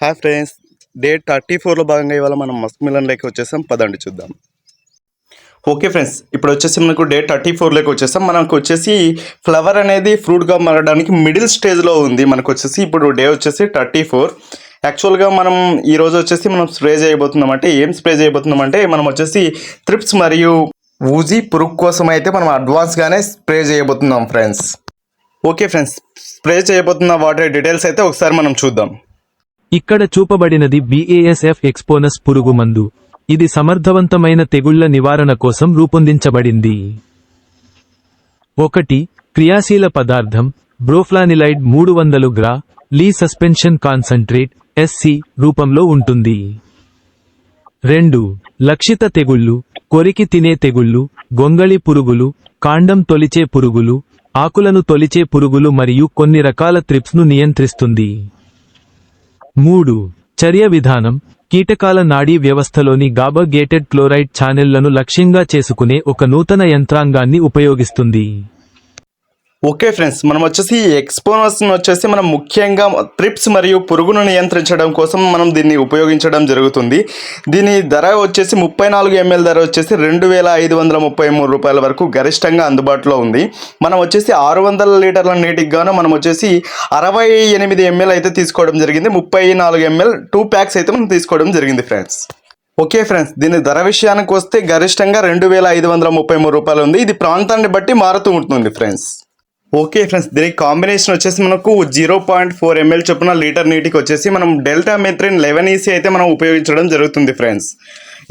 Hi friends, day 34లో భాగంగా ఇవాళ మనం మస్క్ మిలన్ లేక వచ్చేసాం. పదండి చూద్దాం. ఓకే ఫ్రెండ్స్, ఇప్పుడు వచ్చేసి మనకు డే 34లోకి వచ్చేసాం. మనకు వచ్చేసి ఫ్లవర్ అనేది ఫ్రూట్గా మారడానికి మిడిల్ స్టేజ్లో ఉంది. మనకు వచ్చేసి ఇప్పుడు డే వచ్చేసి 34. యాక్చువల్గా మనం ఈరోజు వచ్చేసి మనం స్ప్రే చేయబోతున్నాం. అంటే ఏం స్ప్రే చేయబోతున్నాం అంటే మనం వచ్చేసి త్రిప్స్ మరియు ఊజీ పురుగు కోసం అయితే మనం అడ్వాన్స్గానే స్ప్రే చేయబోతున్నాం ఫ్రెండ్స్. ఓకే ఫ్రెండ్స్, స్ప్రే చేయబోతున్న వాటి డీటెయిల్స్ అయితే ఒకసారి మనం చూద్దాం. ఇక్కడ చూపబడినది BASF ఎక్స్పోనస్ పురుగు మందు. ఇది సమర్థవంతమైన తెగుళ్ల నివారణ కోసం రూపొందించబడింది. 1. క్రియాశీల పదార్థం బ్రోఫ్లానిలైడ్ 300 గ్రా లీ సస్పెన్షన్ కాన్సంట్రేట్ SC రూపంలో ఉంటుంది. 2. లక్షిత తెగుళ్లు కొరికి తినే తెగుళ్లు, గొంగళి పురుగులు, కాండం తొలిచే పురుగులు, ఆకులను తొలిచే పురుగులు మరియు కొన్ని రకాల త్రిప్స్ను నియంత్రిస్తుంది. 3. చర్య విధానం కీటకాల నాడీ వ్యవస్థలోని గాబా గేటెడ్ క్లోరైడ్ ఛానెళ్లను లక్ష్యంగా చేసుకునే ఒక నూతన యంత్రాంగాన్ని ఉపయోగిస్తుంది. ఓకే ఫ్రెండ్స్, మనం వచ్చేసి ఎక్స్పోనస్ని వచ్చేసి మనం ముఖ్యంగా త్రిప్స్ మరియు పురుగును నియంత్రించడం కోసం మనం దీన్ని ఉపయోగించడం జరుగుతుంది. దీని ధర వచ్చేసి 34 ml ధర వచ్చేసి 2533 రూపాయల వరకు గరిష్టంగా అందుబాటులో ఉంది. మనం వచ్చేసి 600 లీటర్ల నీటికి గాను మనం వచ్చేసి 68 ml అయితే తీసుకోవడం జరిగింది. 34 ml 2 ప్యాక్స్ అయితే మనం తీసుకోవడం జరిగింది ఫ్రెండ్స్. ఓకే ఫ్రెండ్స్, దీని ధర విషయానికి వస్తే గరిష్టంగా 2533 రూపాయలు ఉంది. ఇది ప్రాంతాన్ని బట్టి మారుతూ ఉంటుంది ఫ్రెండ్స్. ఓకే ఫ్రెండ్స్, దీనికి కాంబినేషన్ వచ్చేసి మనకు 0.4 ml చొప్పున లీటర్ నీటికి వచ్చేసి మనం డెల్టా మెథ్రిన్ 11EC అయితే మనం ఉపయోగించడం జరుగుతుంది ఫ్రెండ్స్.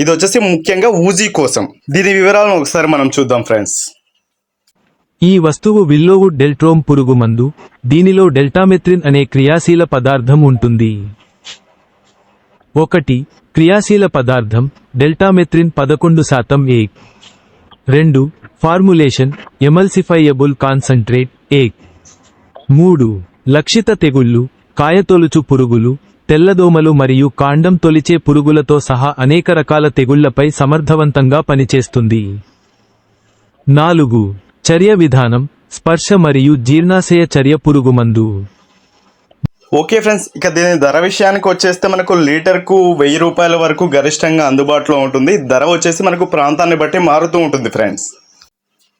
ఇది వచ్చేసి ముఖ్యంగా ఊజీ కోసం. దీని వివరాలను ఒకసారి మనం చూద్దాం ఫ్రెండ్స్. ఈ వస్తువు విల్లోవుడ్ డెల్ట్రోమ్ పురుగు మందు. దీనిలో డెల్టామెథ్రిన్ అనే క్రియాశీల పదార్థం ఉంటుంది. 1. క్రియాశీల పదార్థం డెల్టామెథ్రిన్ 11% ఏ. 2. ఫార్ములేషన్ ఎమల్సిఫైయబుల్ కాన్సంట్రేట్ ఏ. 3. లక్షిత తెగుళ్లు కాయతొలుచు పురుగులు, తెల్లదోమలు మరియు కాండం తొలిచే పురుగులతో సహా అనేక రకాల తెగుళ్లపై సమర్థవంతంగా పనిచేస్తుంది. 4. చర్య విధానం స్పర్శ మరియు జీర్ణాశయ చర్య పురుగుమందు. ఓకే ఫ్రెండ్స్, ఇక దీని ధర విషయానికి వచ్చేస్తే మనకు లీటర్కు 1000 రూపాయల వరకు గరిష్టంగా అందుబాటులో ఉంటుంది. ధర వచ్చేసి మనకు ప్రాంతాన్ని బట్టి మారుతూ ఉంటుంది friends.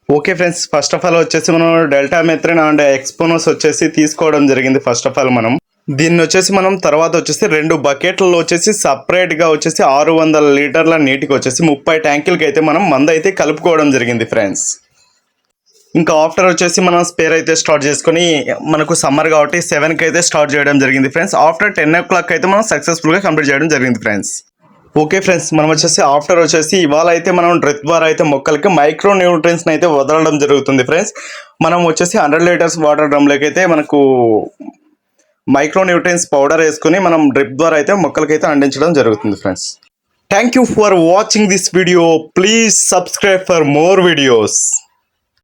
Okay friends, first of all వచ్చేసి మనం డెల్టామెథ్రిన్ అండ్ ఎక్స్పోనస్ వచ్చేసి తీసుకోవడం జరిగింది. ఫస్ట్ ఆఫ్ ఆల్ మనం దీన్ని వచ్చేసి మనం తర్వాత వచ్చేసి 2 బకెట్లలో వచ్చేసి సపరేట్గా వచ్చేసి 600 లీటర్ల నీటికి వచ్చేసి 30 ట్యాంకులకి అయితే మనం మందు అయితే కలుపుకోవడం జరిగింది ఫ్రెండ్స్. ఇంకా ఆఫ్టర్ వచ్చేసి మనం స్పేర్ అయితే స్టార్ట్ చేసుకొని మనకు సమ్మర్ కాబట్టి 7కి అయితే స్టార్ట్ చేయడం జరిగింది ఫ్రెండ్స్. ఆఫ్టర్ 10 o'clock అయితే మనం సక్సెస్ఫుల్గా కంప్లీట్ చేయడం జరిగింది ఫ్రెండ్స్. ఓకే ఫ్రెండ్స్, మనం వచ్చేసి ఆఫ్టర్ వచ్చేసి ఇవాళ అయితే మనం డ్రిప్ ద్వారా అయితే మొక్కలకి మైక్రో న్యూట్రియన్స్ని అయితే వదలడం జరుగుతుంది ఫ్రెండ్స్. మనం వచ్చేసి 100 లీటర్స్ వాటర్ డ్రమ్లోకి అయితే మనకు మైక్రో న్యూట్రియన్స్ పౌడర్ వేసుకొని మనం డ్రిప్ ద్వారా అయితే మొక్కలకైతే అందించడం జరుగుతుంది friends. Thank you for watching this video. Please subscribe for more videos.